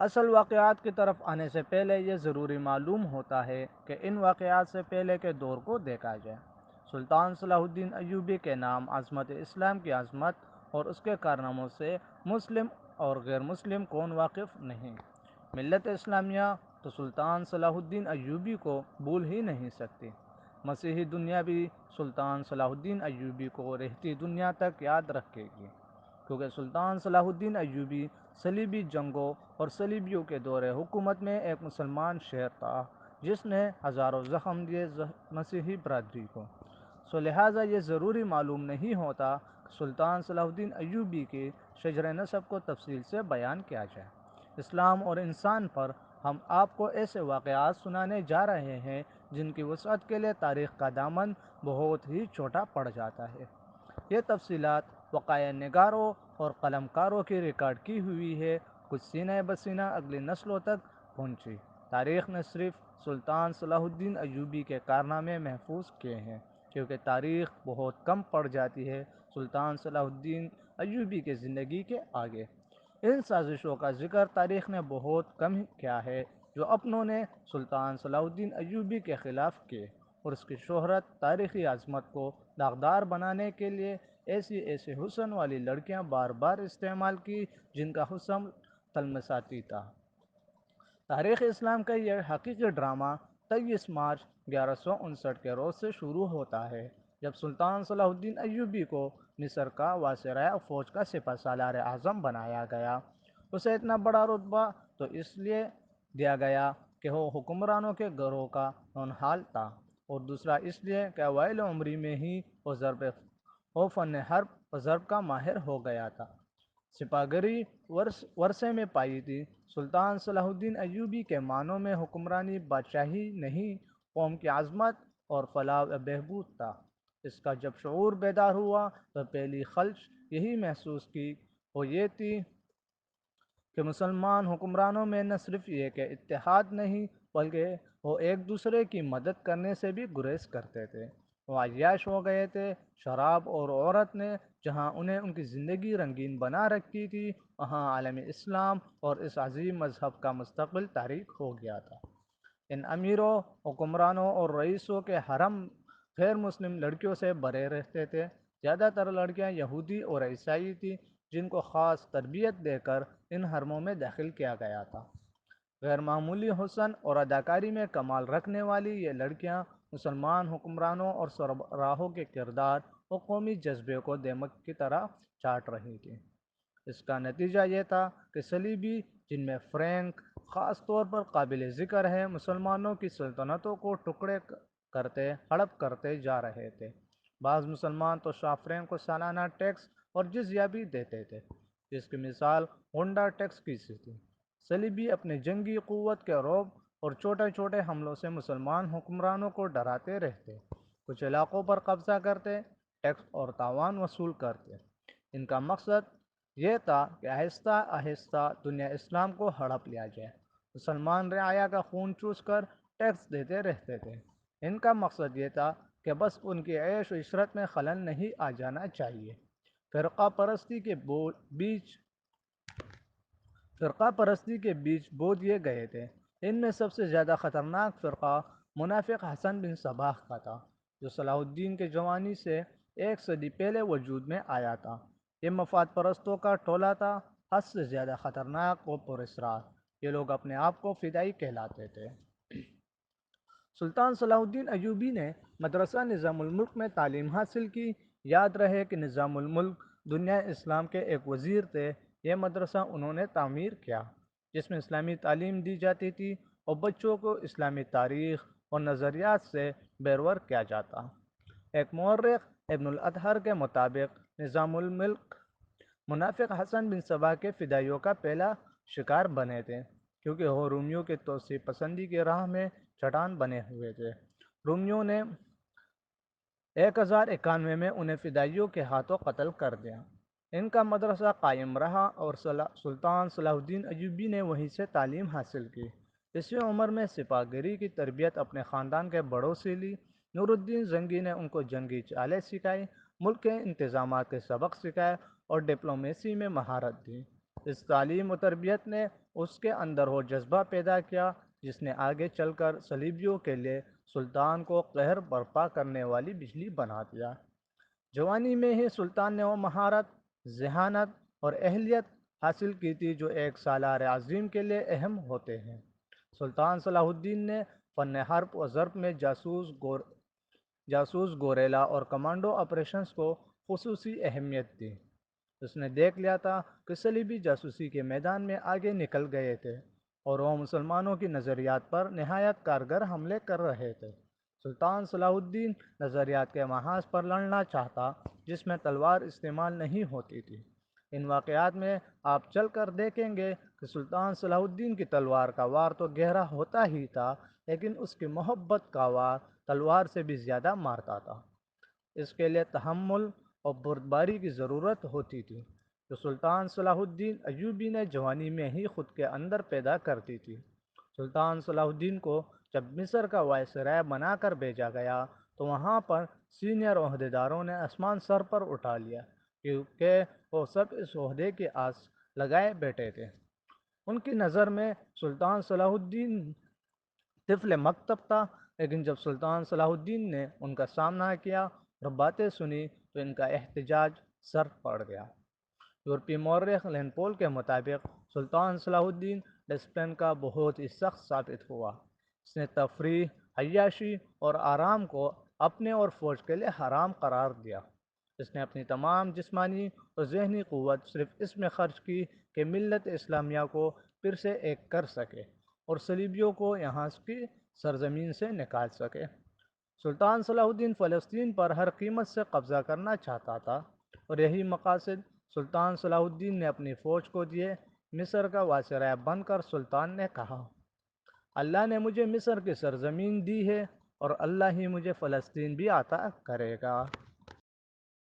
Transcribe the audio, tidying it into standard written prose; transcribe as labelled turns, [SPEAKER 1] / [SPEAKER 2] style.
[SPEAKER 1] اصل واقعات کی طرف آنے سے پہلے یہ ضروری معلوم ہوتا ہے کہ ان واقعات سے پہلے کے دور کو دیکھا جائے۔ سلطان صلاح الدین ایوبی کے نام عظمت اسلام کی عظمت اور اس کے کارناموں سے مسلم اور غیر مسلم کون واقف نہیں؟ ملت اسلامیہ تو سلطان صلاح الدین ایوبی کو بھول ہی نہیں سکتی۔ مسیحی دنیا بھی سلطان صلاح الدین ایوبی کو رہتی دنیا تک یاد رکھے گی، کیونکہ سلطان صلاح الدین ایوبی صلیبی جنگوں اور صلیبیوں کے دور حکومت میں ایک مسلمان شہر تھا جس نے ہزاروں زخم دیے مسیحی برادری کو۔ لہٰذا یہ ضروری معلوم نہیں ہوتا کہ سلطان صلاح الدین ایوبی کی شجر نسب کو تفصیل سے بیان کیا جائے۔ اسلام اور انسان پر ہم آپ کو ایسے واقعات سنانے جا رہے ہیں جن کی وسعت کے لیے تاریخ کا دامن بہت ہی چھوٹا پڑ جاتا ہے۔ یہ تفصیلات وقائع نگاروں اور قلم کاروں کی ریکارڈ کی ہوئی ہے، کچھ سینہ بسینہ اگلی نسلوں تک پہنچی۔ تاریخ نے صرف سلطان صلاح الدین ایوبی کے کارنامے محفوظ کیے ہیں، کیونکہ تاریخ بہت کم پڑ جاتی ہے سلطان صلاح الدین ایوبی کے زندگی کے آگے۔ ان سازشوں کا ذکر تاریخ نے بہت کم کیا ہے جو اپنوں نے سلطان صلاح الدین ایوبی کے خلاف کیے، اور اس کی شہرت تاریخی عظمت کو داغدار بنانے کے لیے ایسی حسن والی لڑکیاں بار بار استعمال کی جن کا حسن طلسماتی تھا۔ تاریخ اسلام کا یہ حقیقی ڈرامہ 23 مارچ 1159 کے روز سے شروع ہوتا ہے، جب سلطان صلاح الدین ایوبی کو مصر کا وائسرائے فوج کا سپہ سالار اعظم بنایا گیا۔ اسے اتنا بڑا رتبہ تو اس لیے دیا گیا کہ وہ حکمرانوں کے گروہ کا نونہال تھا، اور دوسرا اس لیے کہ اوائل عمری میں ہی وہ فن حرب و ضرب کا ماہر ہو گیا تھا۔ سپاہگری ورثے میں پائی تھی۔ سلطان صلاح الدین ایوبی کے معنوں میں حکمرانی بادشاہی نہیں، قوم کی عظمت اور فلاح و بہبود تھا۔ اس کا جب شعور بیدار ہوا تو پہلی خلش یہی محسوس کی، وہ یہ تھی کہ مسلمان حکمرانوں میں نہ صرف یہ کہ اتحاد نہیں، بلکہ وہ ایک دوسرے کی مدد کرنے سے بھی گریز کرتے تھے۔ وہ عیاش ہو گئے تھے۔ شراب اور عورت نے جہاں انہیں ان کی زندگی رنگین بنا رکھی تھی، وہاں عالم اسلام اور اس عظیم مذہب کا مستقبل تاریک ہو گیا تھا۔ ان امیروں، حکمرانوں اور رئیسوں کے حرم غیر مسلم لڑکیوں سے بھرے رہتے تھے۔ زیادہ تر لڑکیاں یہودی اور عیسائی تھیں، جن کو خاص تربیت دے کر ان حرموں میں داخل کیا گیا تھا۔ غیر معمولی حسن اور اداکاری میں کمال رکھنے والی یہ لڑکیاں مسلمان حکمرانوں اور سربراہوں کے کردار اور قومی جذبے کو دیمک کی طرح چاٹ رہی تھیں۔ اس کا نتیجہ یہ تھا کہ صلیبی، جن میں فرینک خاص طور پر قابل ذکر ہے، مسلمانوں کی سلطنتوں کو ٹکڑے کرتے ہڑپ کرتے جا رہے تھے۔ بعض مسلمان تو شاہ فرینک کو سالانہ ٹیکس اور جزیہ بھی دیتے تھے، جس کی مثال ہونڈا ٹیکس کی سی تھی۔ صلیبی اپنی جنگی قوت کے رعب اور چھوٹے چھوٹے حملوں سے مسلمان حکمرانوں کو ڈراتے رہتے، کچھ علاقوں پر قبضہ کرتے، ٹیکس اور تاوان وصول کرتے۔ ان کا مقصد یہ تھا کہ آہستہ آہستہ دنیا اسلام کو ہڑپ لیا جائے۔ مسلمان رعایا کا خون چوس کر ٹیکس دیتے رہتے تھے۔ ان کا مقصد یہ تھا کہ بس ان کی عیش و عشرت میں خلل نہیں آ جانا چاہیے۔ فرقہ پرستی کے بیج بو دیے گئے تھے۔ ان میں سب سے زیادہ خطرناک فرقہ منافق حسن بن صباح کا تھا، جو صلاح الدین کے جوانی سے 1 صدی پہلے وجود میں آیا تھا۔ یہ مفاد پرستوں کا ٹولہ تھا، حد سے زیادہ خطرناک و پراسرار۔ یہ لوگ اپنے آپ کو فدائی کہلاتے تھے۔ سلطان صلاح الدین ایوبی نے مدرسہ نظام الملک میں تعلیم حاصل کی۔ یاد رہے کہ نظام الملک دنیا اسلام کے ایک وزیر تھے۔ یہ مدرسہ انہوں نے تعمیر کیا، جس میں اسلامی تعلیم دی جاتی تھی اور بچوں کو اسلامی تاریخ اور نظریات سے بیرور کیا جاتا۔ ایک مورخ ابن الاطہر کے مطابق نظام الملک منافق حسن بن صباح کے فدائیوں کا پہلا شکار بنے تھے، کیونکہ وہ رومیوں کی توسیع پسندی کی راہ میں چٹان بنے ہوئے تھے۔ رومیوں نے 1091 میں انہیں فدائیوں کے ہاتھوں قتل کر دیا۔ ان کا مدرسہ قائم رہا اور سلطان صلاح الدین ایوبی نے وہیں سے تعلیم حاصل کی۔ اسی عمر میں سپاہ گری کی تربیت اپنے خاندان کے بڑوں سے لی۔ نور الدین زنگی نے ان کو جنگی چالیں سکھائی، ملک کے انتظامات کے سبق سکھائے اور ڈپلومیسی میں مہارت دی۔ اس تعلیم و تربیت نے اس کے اندر وہ جذبہ پیدا کیا جس نے آگے چل کر صلیبیوں کے لیے سلطان کو قہر برپا کرنے والی بجلی بنا دیا۔ جوانی میں ہی سلطان نے وہ مہارت، ذہانت اور اہلیت حاصل کی تھی جو ایک سالار عظیم کے لیے اہم ہوتے ہیں۔ سلطان صلاح الدین نے فن حرب و ضرب میں جاسوس گوریلا اور کمانڈو آپریشنز کو خصوصی اہمیت دی۔ اس نے دیکھ لیا تھا کہ صلیبی جاسوسی کے میدان میں آگے نکل گئے تھے اور وہ مسلمانوں کی نظریات پر نہایت کارگر حملے کر رہے تھے۔ سلطان صلاح الدین نظریات کے محاذ پر لڑنا چاہتا جس میں تلوار استعمال نہیں ہوتی تھی۔ ان واقعات میں آپ چل کر دیکھیں گے کہ سلطان صلاح الدین کی تلوار کا وار تو گہرا ہوتا ہی تھا، لیکن اس کی محبت کا وار تلوار سے بھی زیادہ مارتا تھا۔ اس کے لیے تحمل اور بردباری کی ضرورت ہوتی تھی جو سلطان صلاح الدین ایوبی نے جوانی میں ہی خود کے اندر پیدا کرتی تھی۔ سلطان صلاح الدین کو جب مصر کا وائسرائے بنا کر بھیجا گیا تو وہاں پر سینئر عہدیداروں نے آسمان سر پر اٹھا لیا کیونکہ وہ سب اس عہدے کی آس لگائے بیٹھے تھے۔ ان کی نظر میں سلطان صلاح الدین طفل مکتب تھا، لیکن جب سلطان صلاح الدین نے ان کا سامنا کیا اور باتیں سنی تو ان کا احتجاج سر پڑ گیا۔ یورپی مورخ لین پول کے مطابق سلطان صلاح الدین ڈسپلن کا بہت ہی سخت ثابت ہوا۔ اس نے تفریح، عیاشی اور آرام کو اپنے اور فوج کے لیے حرام قرار دیا۔ اس نے اپنی تمام جسمانی اور ذہنی قوت صرف اس میں خرچ کی کہ ملت اسلامیہ کو پھر سے ایک کر سکے اور صلیبیوں کو یہاں کی سرزمین سے نکال سکے۔ سلطان صلاح الدین فلسطین پر ہر قیمت سے قبضہ کرنا چاہتا تھا اور یہی مقاصد سلطان صلاح الدین نے اپنی فوج کو دیے۔ مصر کا وائسرائے بن کر سلطان نے کہا، اللہ نے مجھے مصر کی سرزمین دی ہے اور اللہ ہی مجھے فلسطین بھی عطا کرے گا۔